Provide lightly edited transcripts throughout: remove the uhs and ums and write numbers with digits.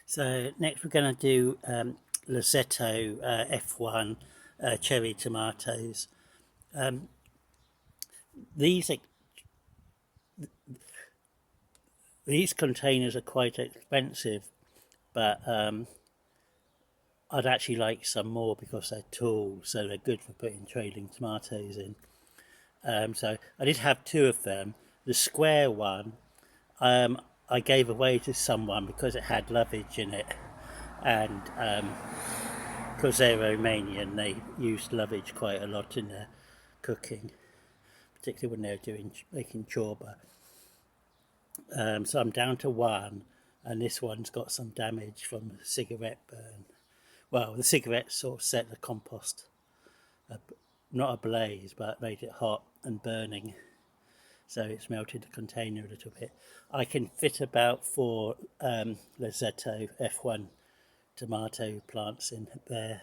So next we're going to do Losetto F1 cherry tomatoes. Um, these these containers are quite expensive, but I'd actually like some more because they're tall, so they're good for putting trading tomatoes in. So I did have two of them. The square one I gave away to someone because it had lovage in it, and because they're Romanian, they used lovage quite a lot in their cooking, particularly when they're making chorba. So I'm down to one, and this one's got some damage from a cigarette burn. Well, the cigarette sort of set the compost, not ablaze, but made it hot and burning. So it's melted the container a little bit. I can fit about four Losetto F1 tomato plants in there.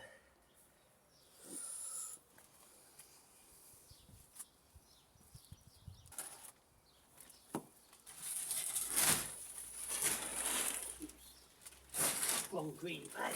Wrong green bag.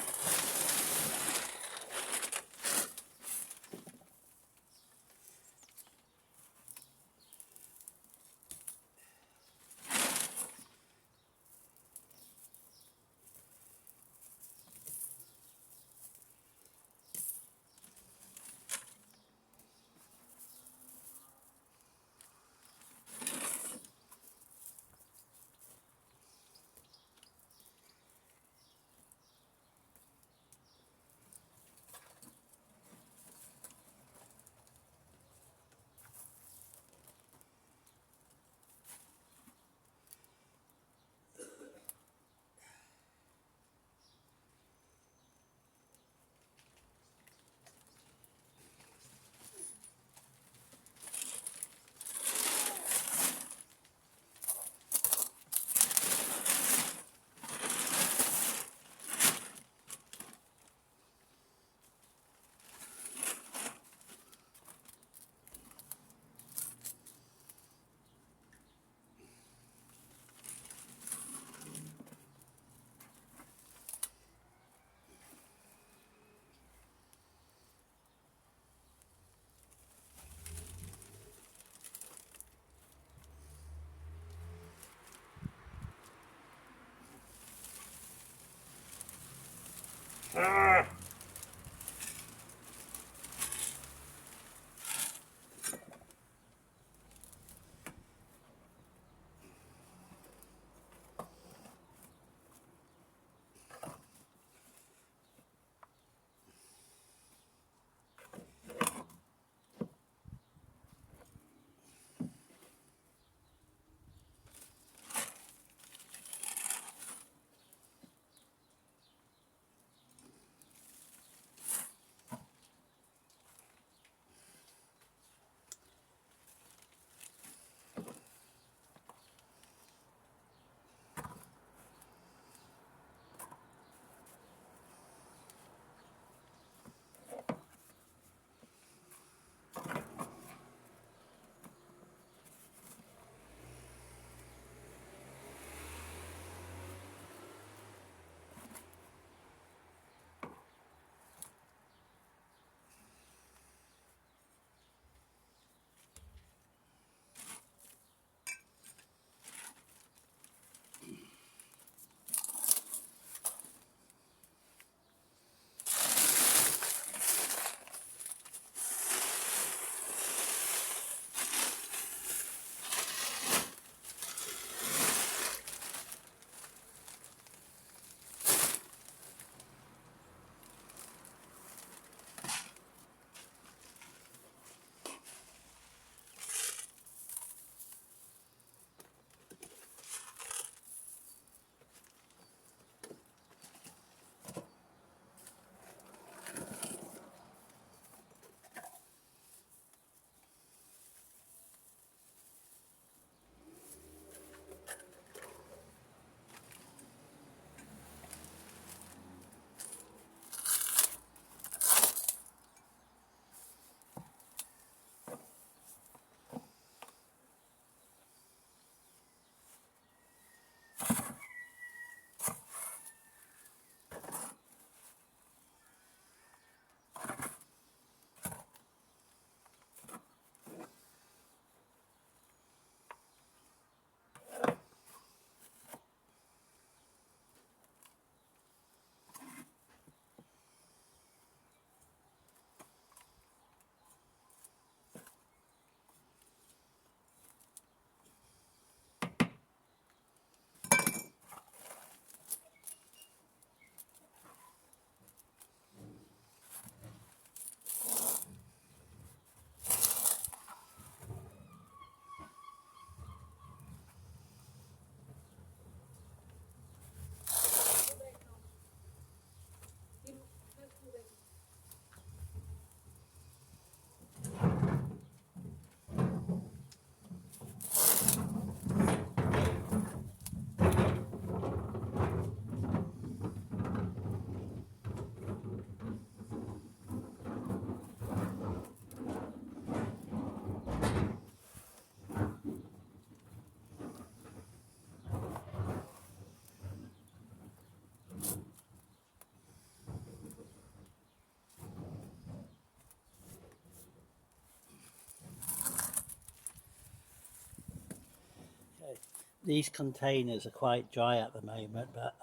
these containers are quite dry at the moment, but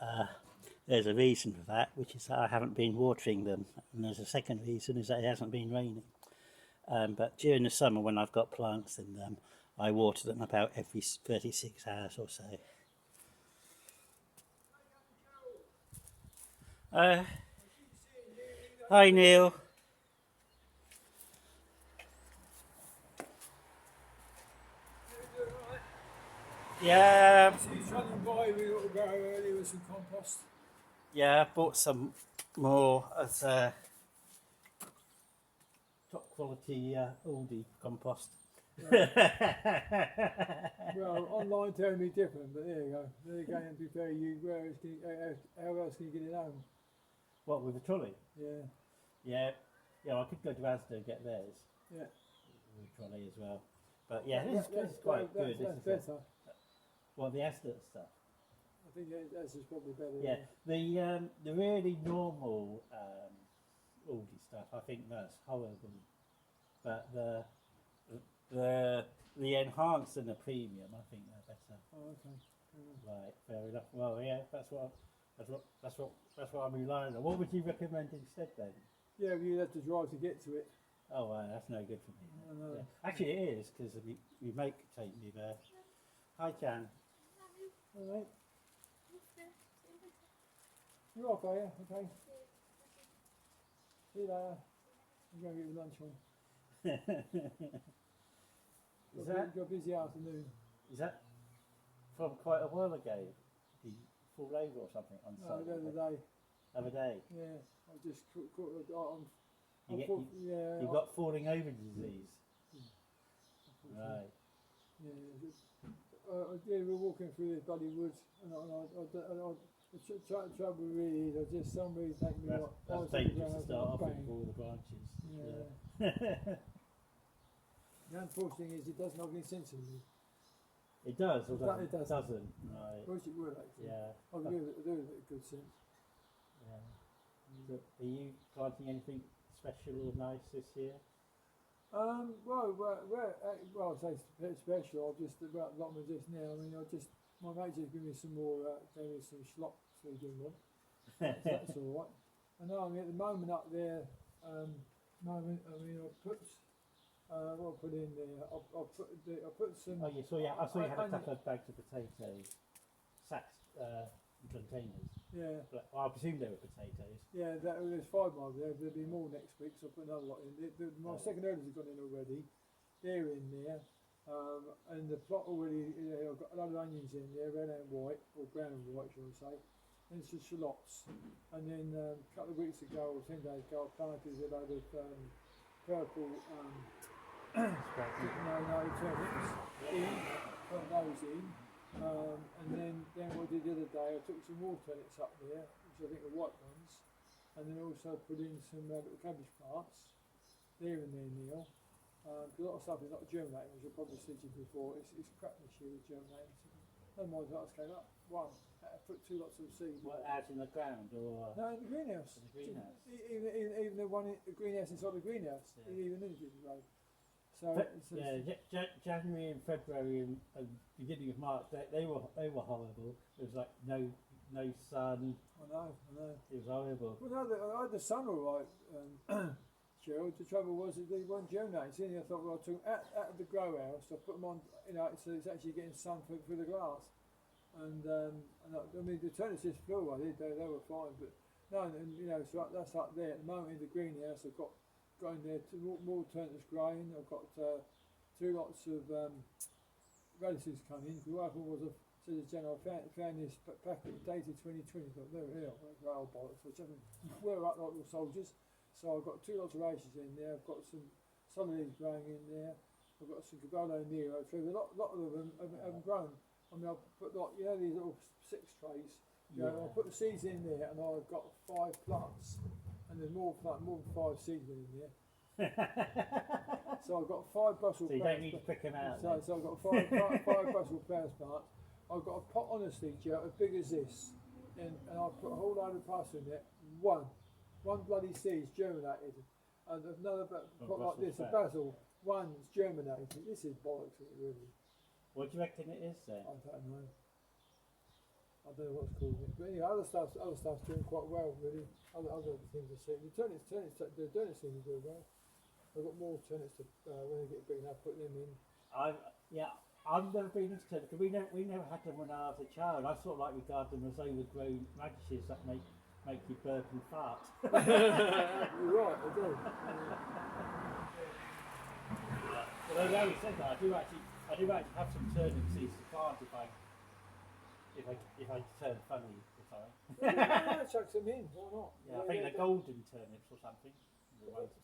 there's a reason for that, which is that I haven't been watering them, and there's a second reason is that it hasn't been raining. But during the summer, when I've got plants in them, I water them about every 36 hours or so. Hi Neil. Yeah, So you're trying to buy me a little go early with some compost? yeah, I bought some more as top quality Aldi compost. Well, online telling me different, but there you go. There you go, and be fair, how else can you get it home? What, with the trolley? Yeah, Yeah, yeah, I could go to Asda and get theirs yeah. with the trolley as well. But yeah, this is quite good. That's This is better. well, the Asda stuff. I think that's is probably better. Yeah, the really normal Aldi stuff, I think that's horrible. But the enhanced and the premium, I think they're better. Oh, okay. Right, fair enough. Well, yeah, that's what I'm relying on. What would you recommend instead then? Yeah, you have to drive to get to it. Oh, that's no good for me. I know. Yeah. Actually, it is because we make take me there. Hi, Jan. All right. You're off, are you? Okay. See you later. I'm going to get your lunch on. Got a busy afternoon. Is that from quite a while ago? Did you fall over or something on No, site? the other day. Other day? Yeah, I just You got falling over disease. Right. Yeah, we're walking through this bloody woods, and the trouble really is, I just some reason take me That's dangerous to start off with all the branches. Yeah. The unfortunate thing is, it doesn't have any sense in me. It does, or It doesn't. Right. I wish it would actually. Yeah. I do with a bit of good sense. Yeah. So, are you planting anything special or nice this year? Well, I say special. I've just about got me just now. I mean, my mate just gave me some more, gave me some schlock feeding one. That's all right. And now I mean, at the moment up there, I put. What I put in there? I put some. Oh, I saw you had a couple of bags of potatoes, sacks, containers. Yeah. Well, I presume they were potatoes. Yeah, there's 5 more there. There'll be more next week, so I'll put another lot in. My second orders have gone in already. They're in there. And the plot already, I've got a lot of onions in there, red and white, or brown and white, shall I say. And some shallots. And then a couple of weeks ago, or 10 days ago, I planted a load of purple turnips in, put those in, and then what I did the other day, I took some more turnips up there, which I think are white ones, and then also put in some little cabbage plants, there and there now. A lot of stuff is not germinating, which I probably said to you before, it's crap this year with germinating. No more lots came up. One, I put 2 lots of seed. What, out in the ground or? No, in the greenhouse. In the greenhouse. Even the one in the greenhouse inside the greenhouse, even in the road. So January and February and beginning of March, they were horrible. It was like no sun. I know. It was horrible. Well, no, I had the sun all right, Gerald. The trouble was that they weren't germinating. So I thought, well, I took out of the grow house, I put them on, so it's actually getting sun through the glass. And I mean, the turnips just flew. They were fine, but no, and so that's up there at the moment in the greenhouse. I've got in there more turnips growing. I've got 2 lots of radishes coming. The wife was said to Jen, I found this packet dated 2020. I thought, there we are, old bollocks. We're up like little soldiers. So I've got 2 lots of radishes in there. I've got some leaves growing in there. I've got some Caballo Nero. So a lot of them haven't grown. I mean, I'll put these little 6 trays. I'll put the seeds in there, and I've got 5 plants, and there's more than 5 seeds in there. So I've got 5 Brussels. So you don't need to pick them out. So I've got 5 Brussels plants. I've got a pot on the seed, as big as this, and I put a whole load of parsley in there. One bloody seed's germinated, and another pot like this, a basil, one's germinated. This is bollocks, really. What do you reckon it is then? I don't know. I don't know what's causing it. But anyway, other stuff's doing quite well, really. Other things are seeing. The turnips seem to do well. I've got more turnips to, when they get big enough, put them in. I've never been into turnips because we never had them when I was a child. I sort of like regard them as overgrown radishes that make you burp and fart. You're right, I do. But I always said that I do actually have some turnip seeds to plant if I turn funny or something. Yeah, chuck them in, why not? Yeah, I think they're golden turnips or something.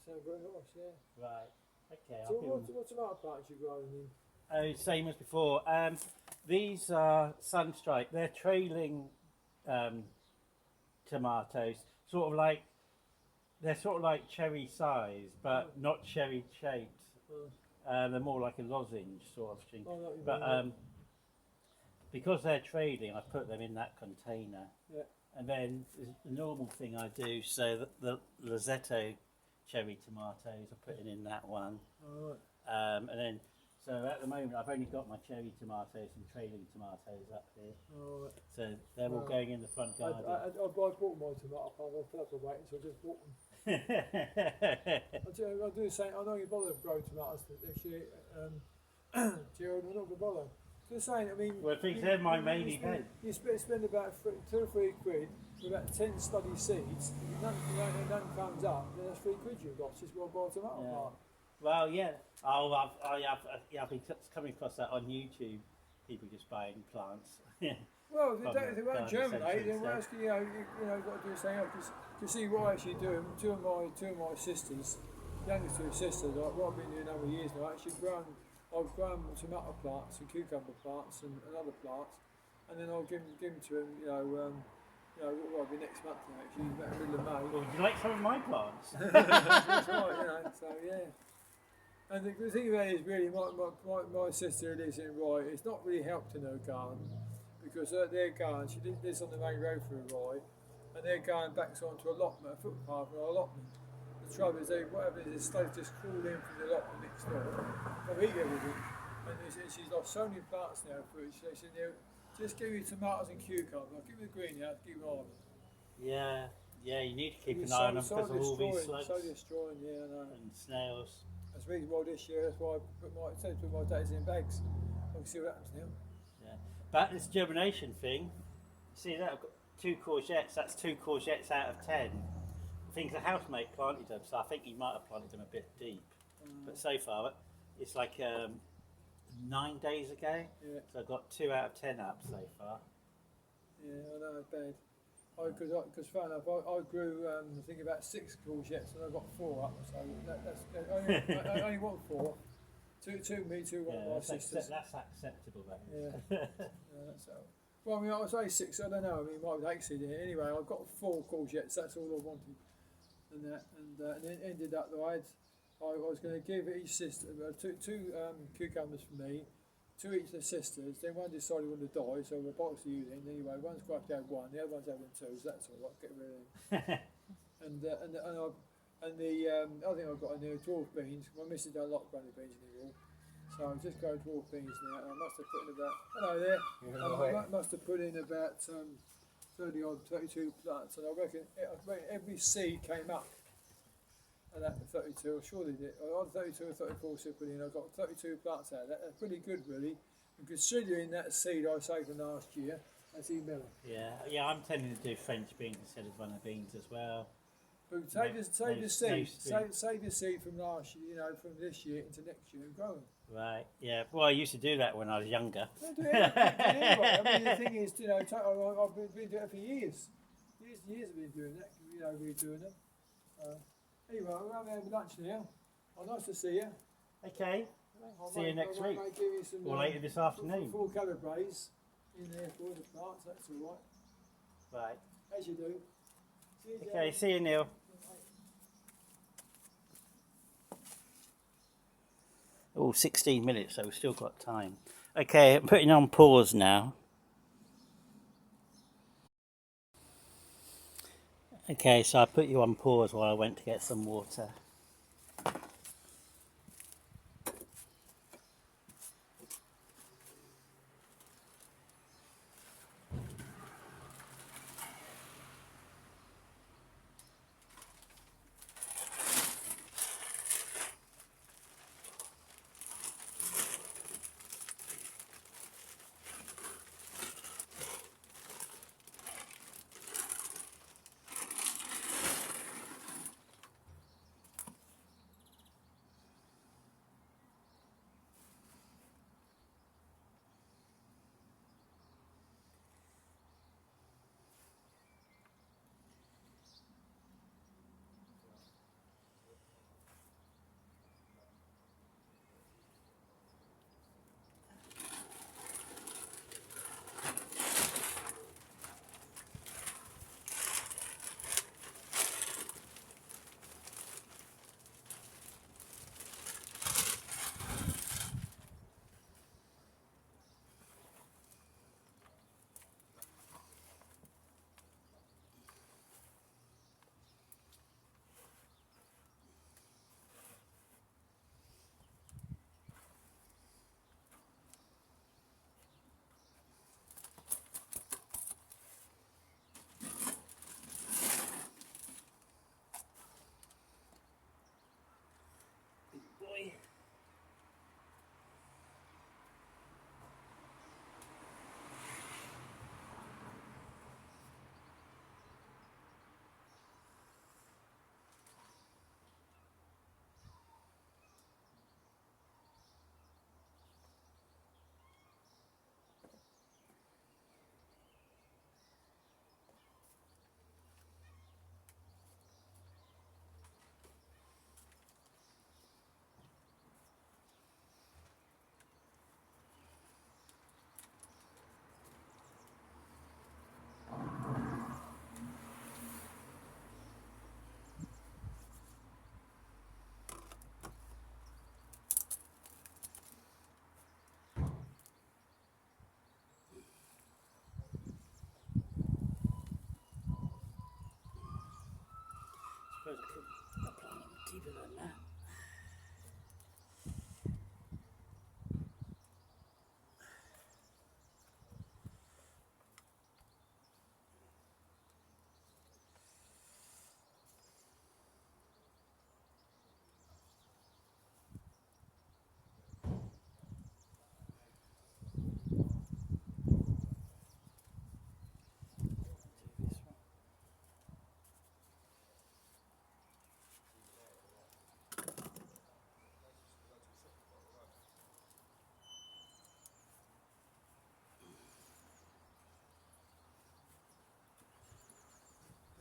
Sound very nice, yeah. Right. Okay. So what's some other plants you're growing in? Oh, same as before. These are sunstripe. They're trailing tomatoes, they're sort of like cherry size, but not cherry shaped. They're more like a lozenge sort of thing. But because they're trailing, I put them in that container. Yeah. And then the normal thing I do, so the Losetto cherry tomatoes are putting in that one. All right. And then, so at the moment I've only got my cherry tomatoes and trailing tomatoes up here. All right. So they're all going in the front garden. I bought my tomato plant. I fell off the waiting, so I just bought them. I do the same. I'm not going to bother to grow tomatoes next year. Gerald, I'm not going to bother. Just saying, I mean. Well, I think they're my main event. You spend about 2 or 3 quid for about 10 study seeds, none comes up, then that's 3 quid you've got just one buy a tomato plant. Well, yeah. I've been coming across that on YouTube. People just buying plants. Well, if they won't germinate, then what else can you've got to do something else. You see what I actually do. Two of my sisters, youngest 2 sisters, like what I've been doing over years now, I've grown tomato plants and cucumber plants and other plants, and then I'll give them to them. What will be next month now? Actually, about the middle of May. Well, would you like some of my plants? That's right. So yeah. And the thing about it is really, my sister lives in Rye. It's not really helped in her garden because their garden, she lives on the main road through Rye, and their garden backs onto a footpath or allotment. The trouble is, whatever it is, they just crawl in from the allotment next door, they'll eat everything. And she's lost so many plants now for it. She said, just give me tomatoes and cucumbers. I'll give you the greenhouse, give you all of them. Yeah, you need to keep an eye on them because of all these slugs. So destroying, yeah, I know. And snails. That's the reason why this year, that's why I put my dates in bags. I can see what happens now. Yeah. But this germination thing, see that? I've got 2 courgettes, that's 2 courgettes out of 10. I think the housemate planted them, so I think he might have planted them a bit deep. But so far, it's like 9 days ago, so I've got 2 out of 10 up so far. Yeah, I know, it's bad. Because fun enough, I grew, I think about 6 courgettes and I got 4 up, so I only want 4. 2 me, 2 one of my sisters. That's acceptable then. Yeah. Well, I mean, I was say 6, I don't know, I mean, it might be exceeding it. Anyway, I've got 4 courgettes, that's all I wanted. And then ended up that I was going to give each sister 2 cucumbers for me, 2 each of the sisters. Then one decided he wanted to die, so the box of you then. Anyway, one's quite to have 1, the other one's having 2, so that's all right. Get rid of them. and the other thing I've got in there, dwarf beans. My missus don't like growing beans anymore, so I just go dwarf beans now. And I must have put in about I must have put in about 32 plants, and I reckon every seed came up. And that 32, I'm sure they did. I had 32 or 34 seed put in. I got 32 plants out of that. That's pretty good, really. And considering that seed I saved from last year, that's even better. Yeah, I'm tending to do French beans instead of runner beans as well. But save the seed from last year, from this year into next year and grow them. Right. Yeah. Well, I used to do that when I was younger. Anyway. I mean, the thing is, I've been doing it for years. Years I've been doing that. Redoing them. Anyway, we're having lunch now. Oh, nice to see you. Okay. See you next week. Or later this afternoon. 4 calibres in there for the plants. That's all right. Right. As you do. See you, okay. See you, Neil. Oh, 16 minutes, so we've still got time. Okay, I'm putting on pause now. Okay, so I put you on pause while I went to get some water.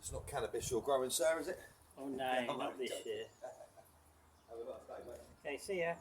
It's not cannabis you're growing, sir, is it? Oh no, not this year. Have a nice day, mate. Okay, see ya.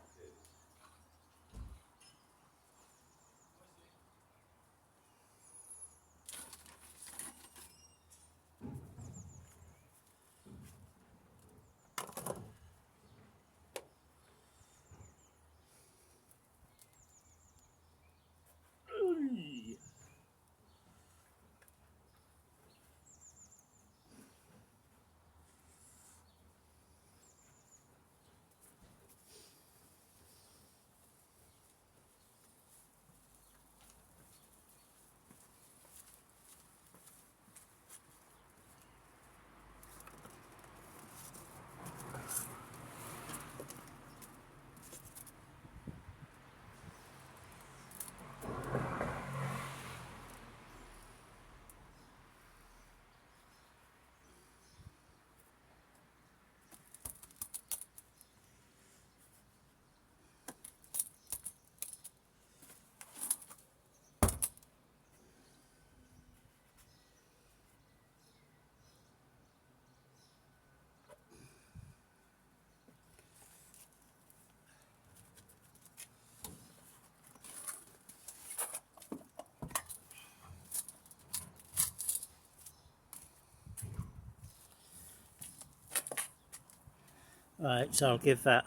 Right, so I'll give that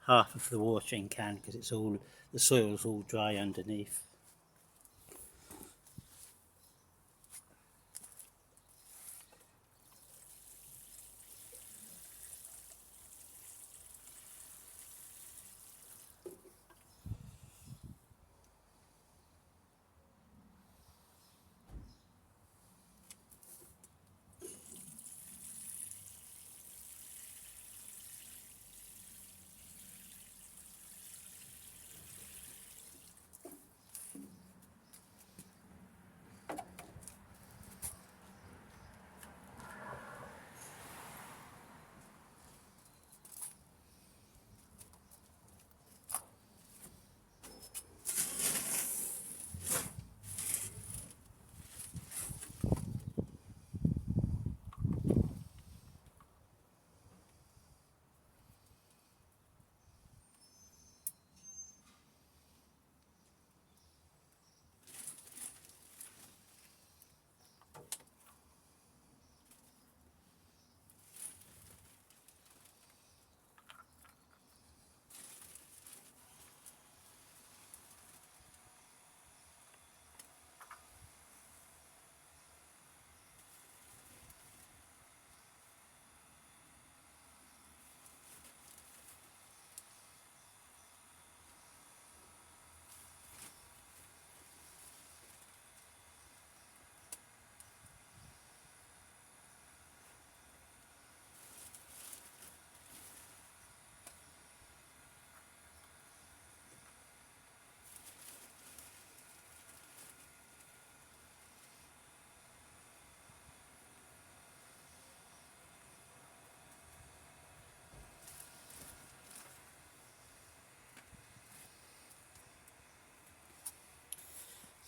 half of the watering can because it's all the soil's all dry underneath.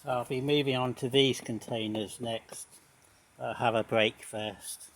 So I'll be moving on to these containers next. I'll have a break first.